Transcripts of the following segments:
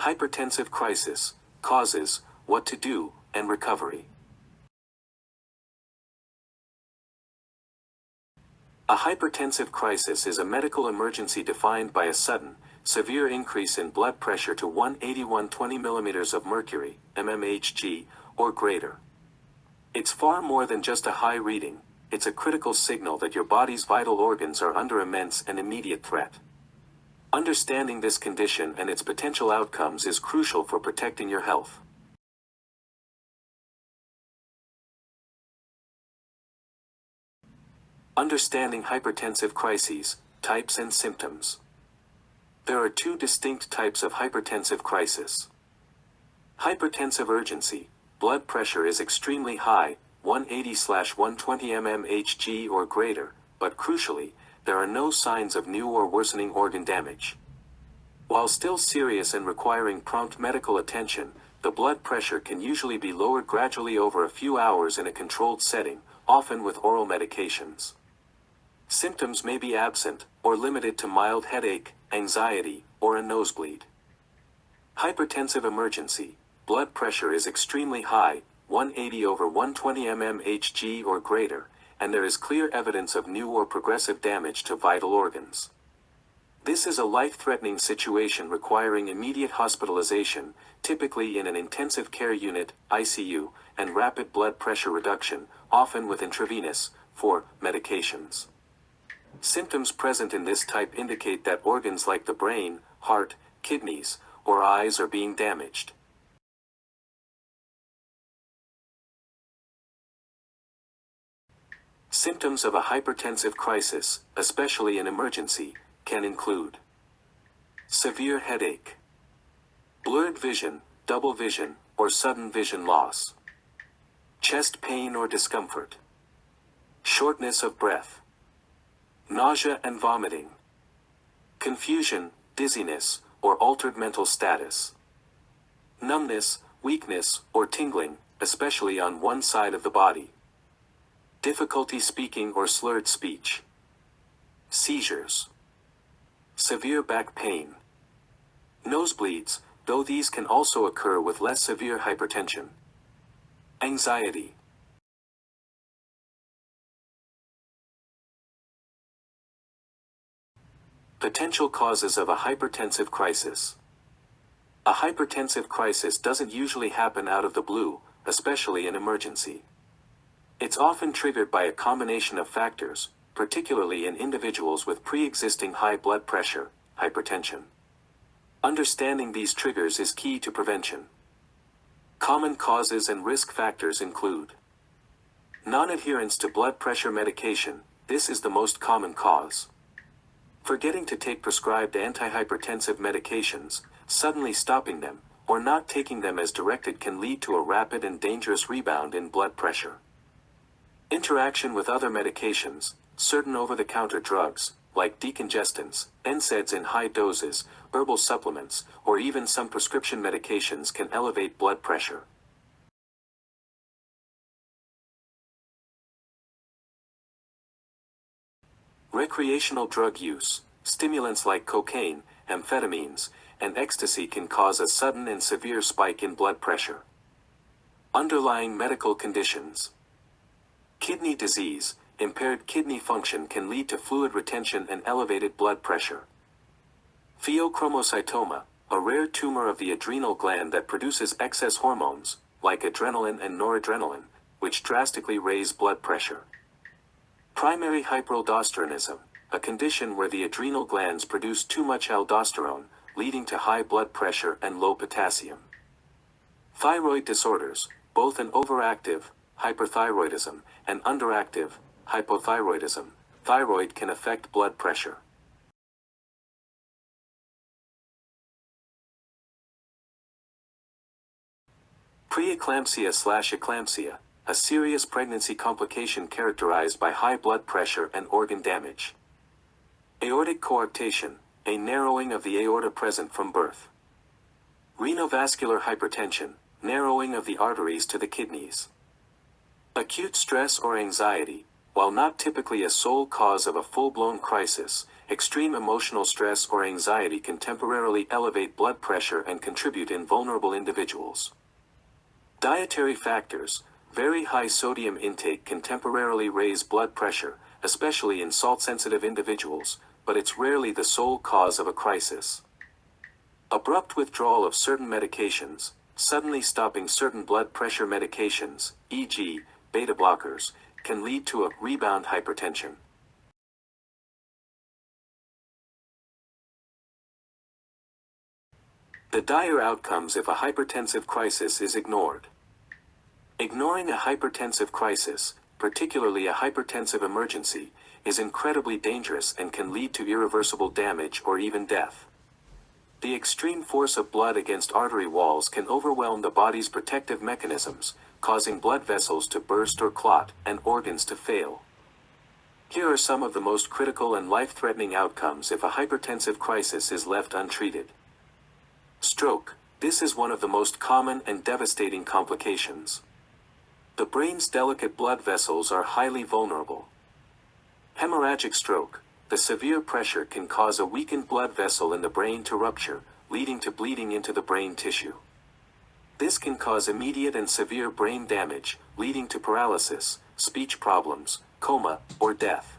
Hypertensive crisis, causes, what to do, and recovery. A hypertensive crisis is a medical emergency defined by a sudden, severe increase in blood pressure to 180/120 mm of mercury, mmHg, or greater. It's far more than just a high reading, it's a critical signal that your body's vital organs are under immense and immediate threat. Understanding this condition and its potential outcomes is crucial for protecting your health. Understanding hypertensive crises, types and symptoms. There are two distinct types of hypertensive crisis. Hypertensive urgency, blood pressure is extremely high, 180/120 mmHg or greater, but crucially, there are no signs of new or worsening organ damage. While still serious and requiring prompt medical attention, the blood pressure can usually be lowered gradually over a few hours in a controlled setting, often with oral medications. Symptoms may be absent, or limited to mild headache, anxiety, or a nosebleed. Hypertensive emergency, blood pressure is extremely high, 180/120 mmHg or greater, and there is clear evidence of new or progressive damage to vital organs. This is a life-threatening situation requiring immediate hospitalization, typically in an intensive care unit, ICU, and rapid blood pressure reduction, often with intravenous, medications. Symptoms present in this type indicate that organs like the brain, heart, kidneys, or eyes are being damaged. Symptoms of a hypertensive crisis, especially an emergency, can include severe headache, blurred vision, double vision, or sudden vision loss, chest pain or discomfort, shortness of breath, nausea and vomiting, confusion, dizziness, or altered mental status, numbness, weakness, or tingling, especially on one side of the body, difficulty speaking or slurred speech, seizures, severe back pain, nosebleeds, though these can also occur with less severe hypertension, anxiety. Potential causes of a hypertensive crisis. A hypertensive crisis doesn't usually happen out of the blue, especially in emergency. It's often triggered by a combination of factors, particularly in individuals with pre-existing high blood pressure, hypertension. Understanding these triggers is key to prevention. Common causes and risk factors include non-adherence to blood pressure medication. This is the most common cause. Forgetting to take prescribed antihypertensive medications, suddenly stopping them, or not taking them as directed can lead to a rapid and dangerous rebound in blood pressure. Interaction with other medications, certain over-the-counter drugs, like decongestants, NSAIDs in high doses, herbal supplements, or even some prescription medications can elevate blood pressure. Recreational drug use, stimulants like cocaine, amphetamines, and ecstasy can cause a sudden and severe spike in blood pressure. Underlying medical conditions. Kidney disease, impaired kidney function can lead to fluid retention and elevated blood pressure. Pheochromocytoma, a rare tumor of the adrenal gland that produces excess hormones, like adrenaline and noradrenaline, which drastically raise blood pressure. Primary hyperaldosteronism, a condition where the adrenal glands produce too much aldosterone, leading to high blood pressure and low potassium. Thyroid disorders, both an overactive, hyperthyroidism, and underactive, hypothyroidism, thyroid can affect blood pressure. Preeclampsia/eclampsia, a serious pregnancy complication characterized by high blood pressure and organ damage. Aortic coarctation, a narrowing of the aorta present from birth. Renovascular hypertension, narrowing of the arteries to the kidneys. Acute stress or anxiety, while not typically a sole cause of a full-blown crisis, extreme emotional stress or anxiety can temporarily elevate blood pressure and contribute in vulnerable individuals. Dietary factors. Very high sodium intake can temporarily raise blood pressure, especially in salt-sensitive individuals, but it's rarely the sole cause of a crisis. Abrupt withdrawal of certain medications. Suddenly stopping certain blood pressure medications, e.g., beta blockers, can lead to a rebound hypertension. The dire outcomes if a hypertensive crisis is ignored. Ignoring a hypertensive crisis, particularly a hypertensive emergency, is incredibly dangerous and can lead to irreversible damage or even death. The extreme force of blood against artery walls can overwhelm the body's protective mechanisms, causing blood vessels to burst or clot, and organs to fail. Here are some of the most critical and life-threatening outcomes if a hypertensive crisis is left untreated. Stroke. This is one of the most common and devastating complications. The brain's delicate blood vessels are highly vulnerable. Hemorrhagic stroke. The severe pressure can cause a weakened blood vessel in the brain to rupture, leading to bleeding into the brain tissue. This can cause immediate and severe brain damage, leading to paralysis, speech problems, coma, or death.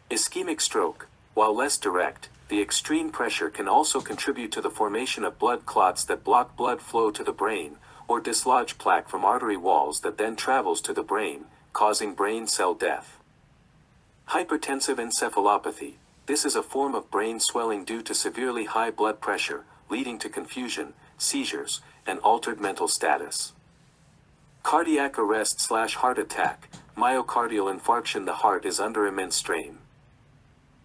Ischemic stroke. While less direct, the extreme pressure can also contribute to the formation of blood clots that block blood flow to the brain, or dislodge plaque from artery walls that then travels to the brain, causing brain cell death. Hypertensive encephalopathy. This is a form of brain swelling due to severely high blood pressure, leading to confusion, seizures, and altered mental status. Cardiac arrest/heart attack. Myocardial infarction. The heart is under immense strain.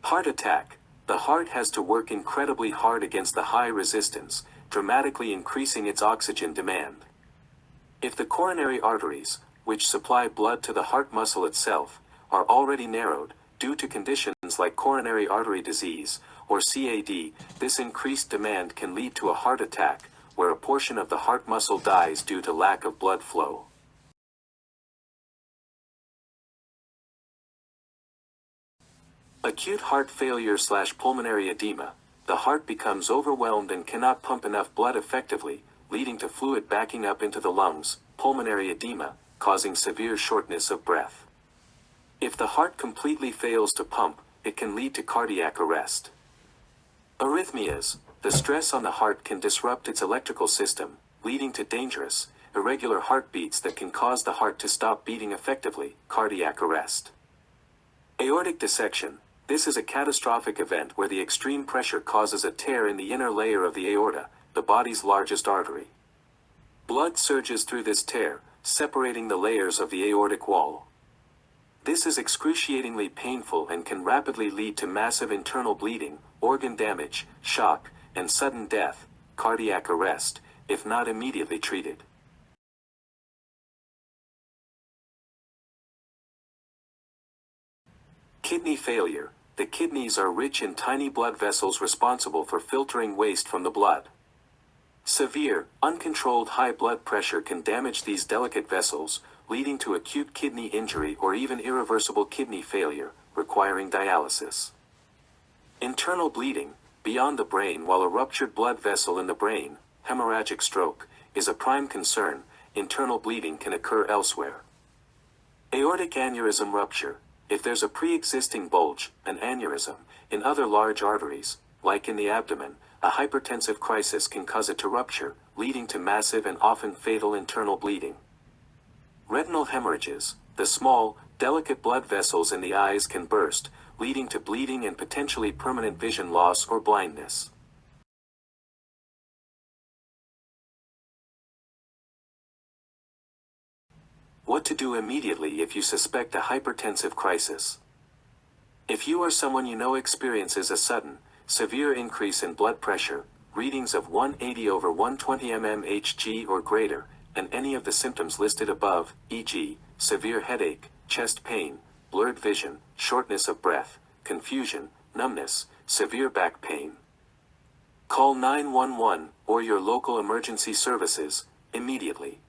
Heart attack. The heart has to work incredibly hard against the high resistance, dramatically increasing its oxygen demand. If the coronary arteries, which supply blood to the heart muscle itself, are already narrowed, due to conditions like coronary artery disease, or CAD, this increased demand can lead to a heart attack, where a portion of the heart muscle dies due to lack of blood flow. Acute heart failure/pulmonary edema. The heart becomes overwhelmed and cannot pump enough blood effectively, leading to fluid backing up into the lungs, pulmonary edema, causing severe shortness of breath. If the heart completely fails to pump, it can lead to cardiac arrest. Arrhythmias. The stress on the heart can disrupt its electrical system, leading to dangerous, irregular heartbeats that can cause the heart to stop beating effectively, cardiac arrest. Aortic dissection. This is a catastrophic event where the extreme pressure causes a tear in the inner layer of the aorta, the body's largest artery. Blood surges through this tear, separating the layers of the aortic wall. This is excruciatingly painful and can rapidly lead to massive internal bleeding, organ damage, shock, and sudden death, cardiac arrest, if not immediately treated. Kidney failure. The kidneys are rich in tiny blood vessels responsible for filtering waste from the blood. Severe, uncontrolled high blood pressure can damage these delicate vessels, leading to acute kidney injury or even irreversible kidney failure, requiring dialysis. Internal bleeding. Beyond the brain. While a ruptured blood vessel in the brain, hemorrhagic stroke, is a prime concern, internal bleeding can occur elsewhere. Aortic aneurysm rupture. If there's a pre-existing bulge, an aneurysm, in other large arteries, like in the abdomen, a hypertensive crisis can cause it to rupture, leading to massive and often fatal internal bleeding. Retinal hemorrhages. The small, delicate blood vessels in the eyes can burst, leading to bleeding and potentially permanent vision loss or blindness. What to do immediately if you suspect a hypertensive crisis. If you or someone you know experiences a sudden, severe increase in blood pressure, readings of 180/120 mmHg or greater, and any of the symptoms listed above, e.g., severe headache, chest pain, blurred vision, shortness of breath, confusion, numbness, severe back pain, call 911 or your local emergency services immediately.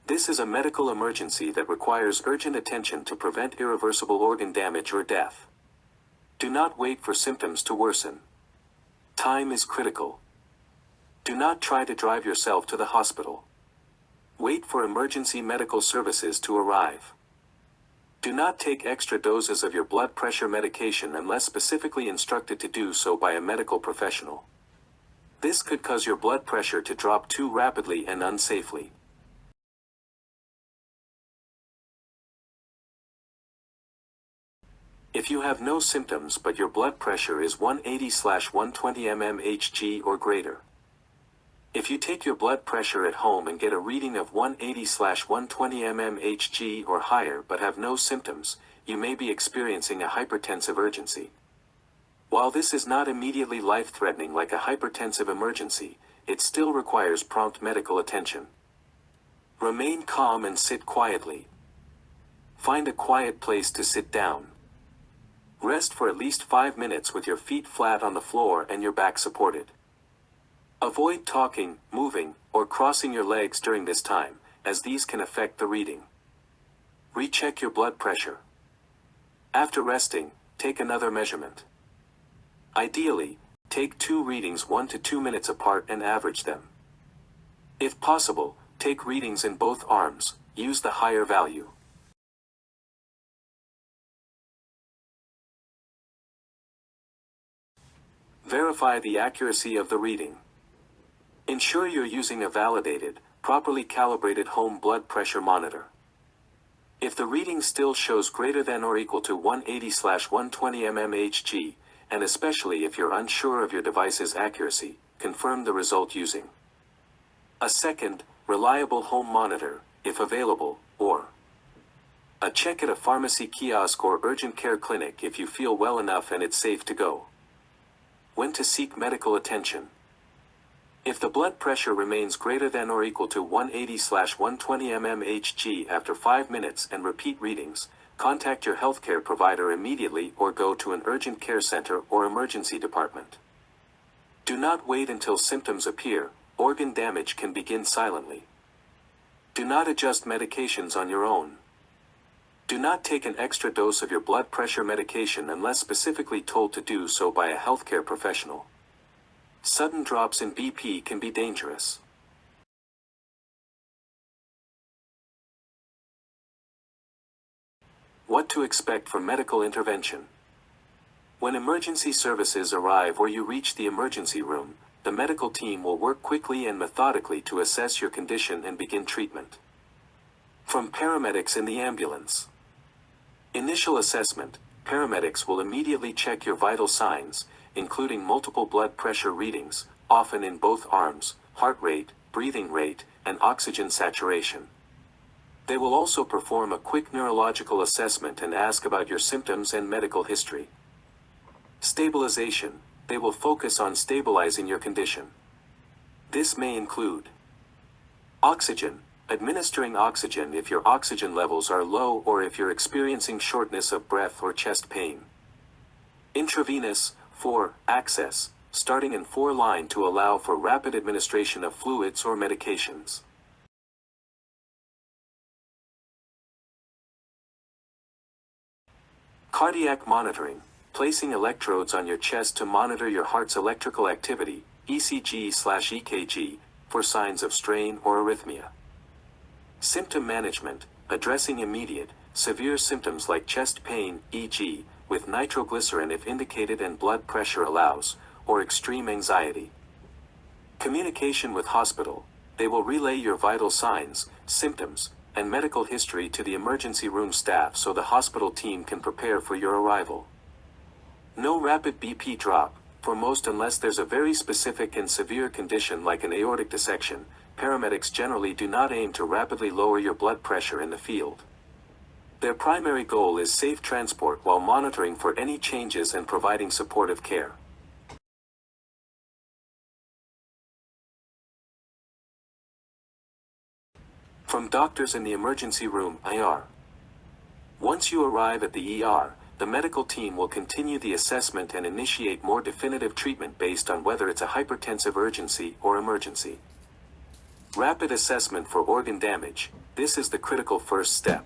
This is a medical emergency that requires urgent attention to prevent irreversible organ damage or death. Do not wait for symptoms to worsen. Time is critical. Do not try to drive yourself to the hospital. Wait for emergency medical services to arrive. Do not take extra doses of your blood pressure medication unless specifically instructed to do so by a medical professional. This could cause your blood pressure to drop too rapidly and unsafely. If you have no symptoms but your blood pressure is 180/120 mmHg or greater. If you take your blood pressure at home and get a reading of 180/120 mmHg or higher but have no symptoms, you may be experiencing a hypertensive urgency. While this is not immediately life-threatening like a hypertensive emergency, it still requires prompt medical attention. Remain calm and sit quietly. Find a quiet place to sit down. Rest for at least 5 minutes with your feet flat on the floor and your back supported. Avoid talking, moving, or crossing your legs during this time, as these can affect the reading. Recheck your blood pressure. After resting, take another measurement. Ideally, take 2 readings 1 to 2 minutes apart and average them. If possible, take readings in both arms, use the higher value. Verify the accuracy of the reading. Ensure you're using a validated, properly calibrated home blood pressure monitor. If the reading still shows greater than or equal to 180/120 mmHg, and especially if you're unsure of your device's accuracy, confirm the result using a second, reliable home monitor, if available, or a check at a pharmacy kiosk or urgent care clinic if you feel well enough and it's safe to go. When to seek medical attention. If the blood pressure remains greater than or equal to 180/120 mmHg after 5 minutes and repeat readings, contact your healthcare provider immediately or go to an urgent care center or emergency department. Do not wait until symptoms appear. Organ damage can begin silently. Do not adjust medications on your own. Do not take an extra dose of your blood pressure medication unless specifically told to do so by a healthcare professional. Sudden drops in BP can be dangerous. What to expect from medical intervention. When emergency services arrive or you reach the emergency room, the medical team will work quickly and methodically to assess your condition and begin treatment. From paramedics in the ambulance. Initial assessment. Paramedics will immediately check your vital signs, including multiple blood pressure readings, often in both arms, heart rate, breathing rate, and oxygen saturation. They will also perform a quick neurological assessment and ask about your symptoms and medical history. Stabilization. They will focus on stabilizing your condition. This may include oxygen. Administering oxygen if your oxygen levels are low or if you're experiencing shortness of breath or chest pain. Intravenous, 4, access, starting in 4 line to allow for rapid administration of fluids or medications. Cardiac monitoring, placing electrodes on your chest to monitor your heart's electrical activity, ECG/EKG, for signs of strain or arrhythmia. Symptom management, addressing immediate, severe symptoms like chest pain, e.g., with nitroglycerin if indicated and blood pressure allows, or extreme anxiety. Communication with hospital. They will relay your vital signs, symptoms, and medical history to the emergency room staff so the hospital team can prepare for your arrival. No rapid BP drop, for most unless there's a very specific and severe condition like an aortic dissection. Paramedics generally do not aim to rapidly lower your blood pressure in the field. Their primary goal is safe transport while monitoring for any changes and providing supportive care. From doctors in the emergency room, ER. Once you arrive at the ER, the medical team will continue the assessment and initiate more definitive treatment based on whether it's a hypertensive urgency or emergency. Rapid assessment for organ damage. this is the critical first step.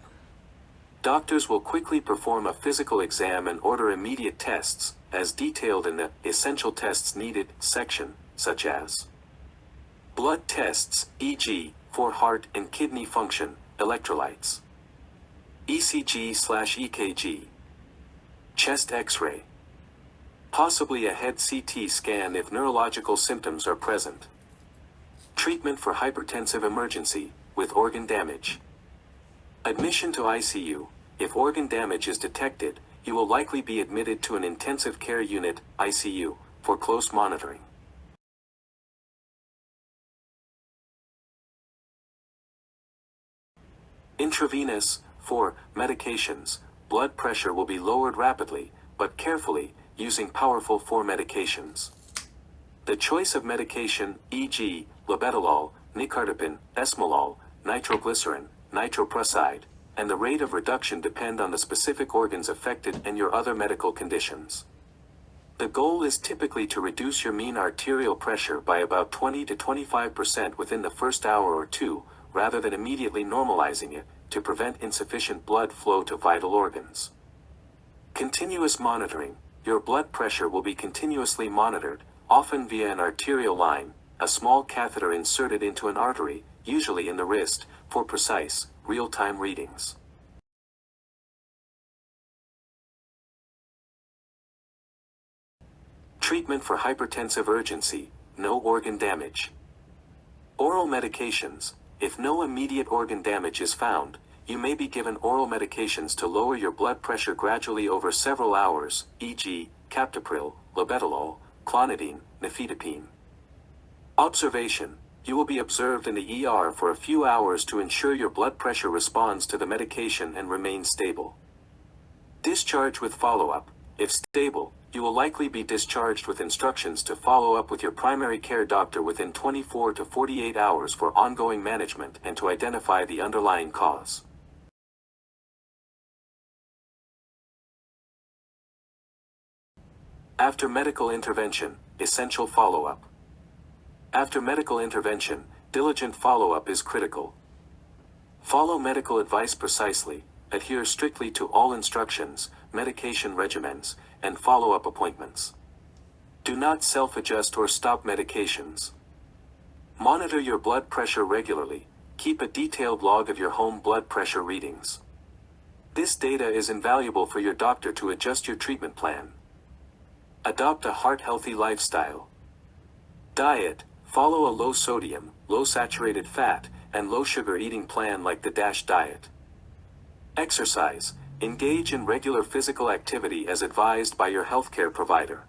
Doctors will quickly perform a physical exam and order immediate tests, as detailed in the Essential Tests Needed section, such as blood tests, e.g., for heart and kidney function, electrolytes, ECG/EKG, chest X-ray, possibly a head CT scan if neurological symptoms are present. Treatment for hypertensive emergency, with organ damage. Admission to ICU. If organ damage is detected, you will likely be admitted to an intensive care unit, ICU, for close monitoring. Intravenous. For medications, blood pressure will be lowered rapidly, but carefully, using powerful 4 medications. The choice of medication, e.g., labetalol, nicardipine, esmolol, nitroglycerin, nitroprusside, and the rate of reduction depend on the specific organs affected and your other medical conditions. The goal is typically to reduce your mean arterial pressure by about 20 to 25% within the first hour or two, rather than immediately normalizing it, to prevent insufficient blood flow to vital organs. Continuous monitoring. Your blood pressure will be continuously monitored, often via an arterial line, a small catheter inserted into an artery, usually in the wrist, for precise, real-time readings. Treatment for hypertensive urgency, no organ damage. Oral medications. If no immediate organ damage is found, you may be given oral medications to lower your blood pressure gradually over several hours, e.g., captopril, labetalol, clonidine, nifedipine. Observation. You will be observed in the ER for a few hours to ensure your blood pressure responds to the medication and remains stable. Discharge with follow-up. If stable, you will likely be discharged with instructions to follow up with your primary care doctor within 24 to 48 hours for ongoing management and to identify the underlying cause. After medical intervention, essential follow-up. After medical intervention, diligent follow-up is critical. Follow medical advice precisely, adhere strictly to all instructions, medication regimens, and follow-up appointments. Do not self-adjust or stop medications. Monitor your blood pressure regularly. Keep a detailed log of your home blood pressure readings. This data is invaluable for your doctor to adjust your treatment plan. Adopt a heart-healthy lifestyle. Diet. Follow a low-sodium, low-saturated fat, and low-sugar eating plan like the DASH diet. Exercise. Engage in regular physical activity as advised by your healthcare provider.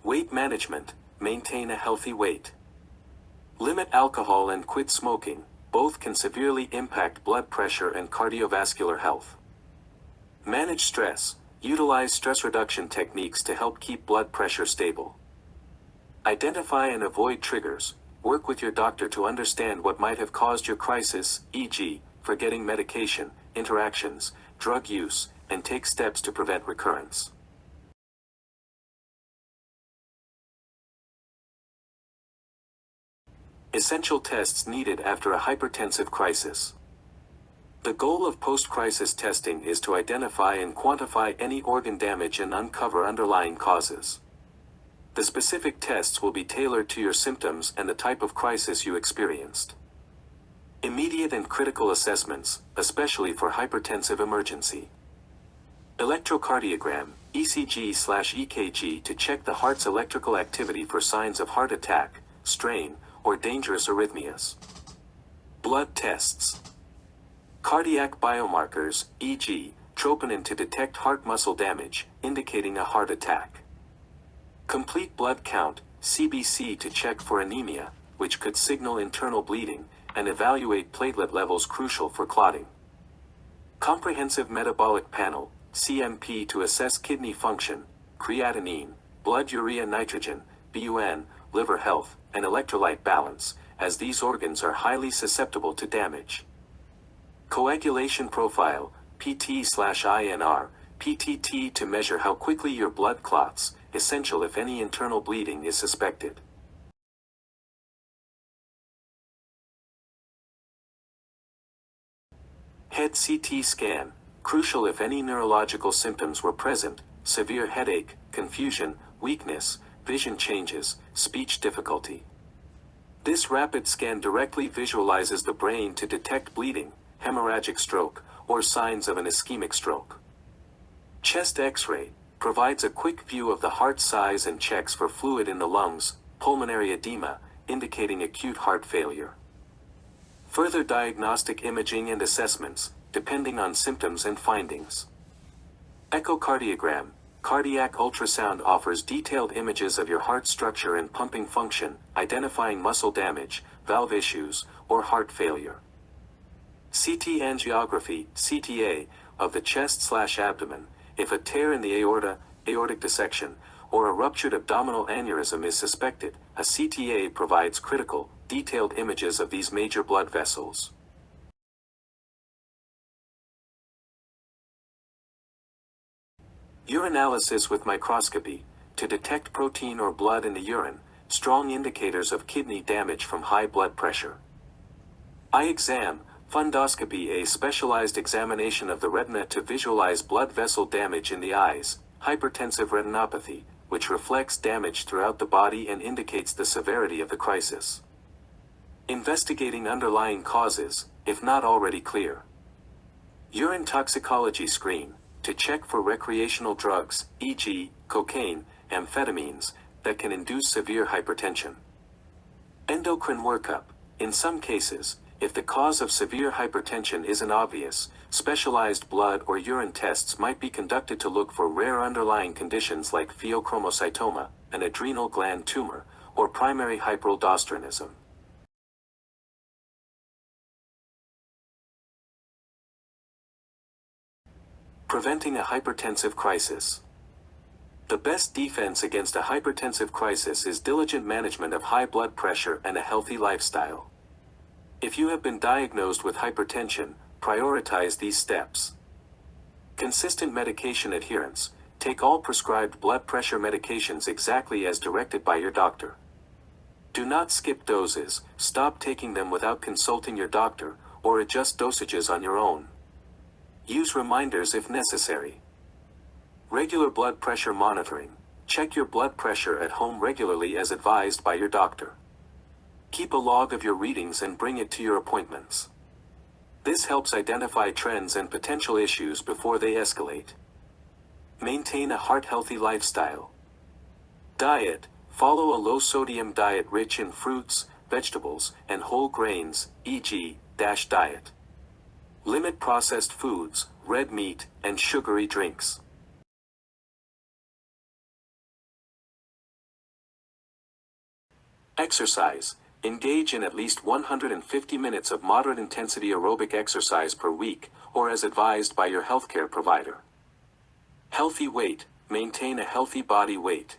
Weight management. Maintain a healthy weight. Limit alcohol and quit smoking. Both can severely impact blood pressure and cardiovascular health. Manage stress. Utilize stress reduction techniques to help keep blood pressure stable. Identify and avoid triggers. Work with your doctor to understand what might have caused your crisis, e.g., forgetting medication, interactions, drug use, and take steps to prevent recurrence. Essential tests needed after a hypertensive crisis. The goal of post-crisis testing is to identify and quantify any organ damage and uncover underlying causes. The specific tests will be tailored to your symptoms and the type of crisis you experienced. Immediate and critical assessments, especially for hypertensive emergency. Electrocardiogram, ECG/EKG to check the heart's electrical activity for signs of heart attack, strain, or dangerous arrhythmias. Blood tests. Cardiac biomarkers, e.g., troponin to detect heart muscle damage, indicating a heart attack. Complete blood count, CBC to check for anemia, which could signal internal bleeding, and evaluate platelet levels crucial for clotting. Comprehensive metabolic panel, CMP to assess kidney function, creatinine, blood urea nitrogen, BUN, liver health, and electrolyte balance, as these organs are highly susceptible to damage. Coagulation profile, PT/INR, PTT to measure how quickly your blood clots, essential if any internal bleeding is suspected. Head CT scan, crucial if any neurological symptoms were present, severe headache, confusion, weakness, vision changes, speech difficulty. This rapid scan directly visualizes the brain to detect bleeding, hemorrhagic stroke, or signs of an ischemic stroke. Chest X-ray provides a quick view of the heart size and checks for fluid in the lungs, pulmonary edema, indicating acute heart failure. Further diagnostic imaging and assessments, depending on symptoms and findings. Echocardiogram, cardiac ultrasound offers detailed images of your heart structure and pumping function, identifying muscle damage, valve issues, or heart failure. CT angiography, CTA, of the chest/abdomen, if a tear in the aorta, aortic dissection, or a ruptured abdominal aneurysm is suspected, a CTA provides critical, detailed images of these major blood vessels. Urinalysis with microscopy, to detect protein or blood in the urine, strong indicators of kidney damage from high blood pressure. Eye exam, fundoscopy, a specialized examination of the retina to visualize blood vessel damage in the eyes, hypertensive retinopathy, which reflects damage throughout the body and indicates the severity of the crisis. Investigating underlying causes, if not already clear. Urine toxicology screen, to check for recreational drugs, e.g., cocaine, amphetamines, that can induce severe hypertension. Endocrine workup, in some cases, if the cause of severe hypertension isn't obvious, specialized blood or urine tests might be conducted to look for rare underlying conditions like pheochromocytoma, an adrenal gland tumor, or primary hyperaldosteronism. Preventing a hypertensive crisis. The best defense against a hypertensive crisis is diligent management of high blood pressure and a healthy lifestyle. If you have been diagnosed with hypertension, prioritize these steps. Consistent medication adherence. Take all prescribed blood pressure medications exactly as directed by your doctor. Do not skip doses, stop taking them without consulting your doctor, or adjust dosages on your own. Use reminders if necessary. Regular blood pressure monitoring. Check your blood pressure at home regularly as advised by your doctor. Keep a log of your readings and bring it to your appointments. This helps identify trends and potential issues before they escalate. Maintain a heart-healthy lifestyle. Diet. Follow a low-sodium diet rich in fruits, vegetables, and whole grains, e.g., DASH diet. Limit processed foods, red meat, and sugary drinks. Exercise. Engage in at least 150 minutes of moderate intensity aerobic exercise per week, or as advised by your healthcare provider. Healthy weight. Maintain a healthy body weight.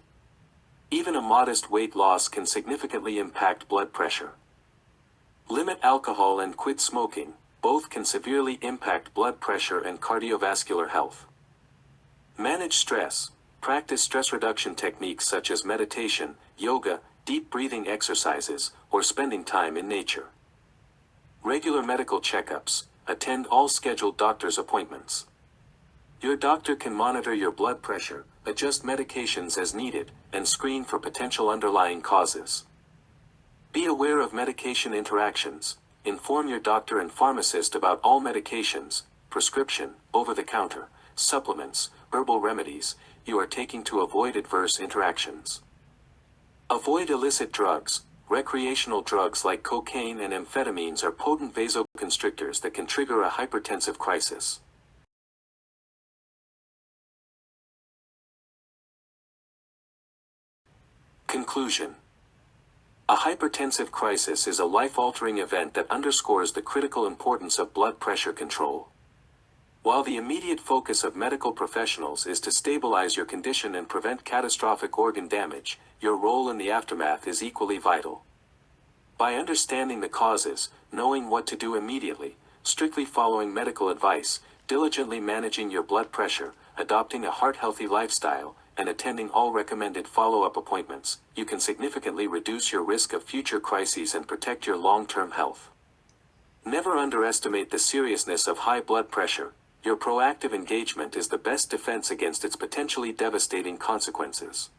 Even a modest weight loss can significantly impact blood pressure. Limit alcohol and quit smoking. Both can severely impact blood pressure and cardiovascular health. Manage stress. Practice stress reduction techniques such as meditation, yoga, deep breathing exercises, or spending time in nature. Regular medical checkups. Attend all scheduled doctor's appointments. Your doctor can monitor your blood pressure, adjust medications as needed, and screen for potential underlying causes. Be aware of medication interactions. Inform your doctor and pharmacist about all medications, prescription, over-the-counter, supplements, herbal remedies you are taking to avoid adverse interactions. Avoid illicit drugs. Recreational drugs like cocaine and amphetamines are potent vasoconstrictors that can trigger a hypertensive crisis. Conclusion. A hypertensive crisis is a life-altering event that underscores the critical importance of blood pressure control. While the immediate focus of medical professionals is to stabilize your condition and prevent catastrophic organ damage, your role in the aftermath is equally vital. By understanding the causes, knowing what to do immediately, strictly following medical advice, diligently managing your blood pressure, adopting a heart-healthy lifestyle, and attending all recommended follow-up appointments, you can significantly reduce your risk of future crises and protect your long-term health. Never underestimate the seriousness of high blood pressure. Your proactive engagement is the best defense against its potentially devastating consequences.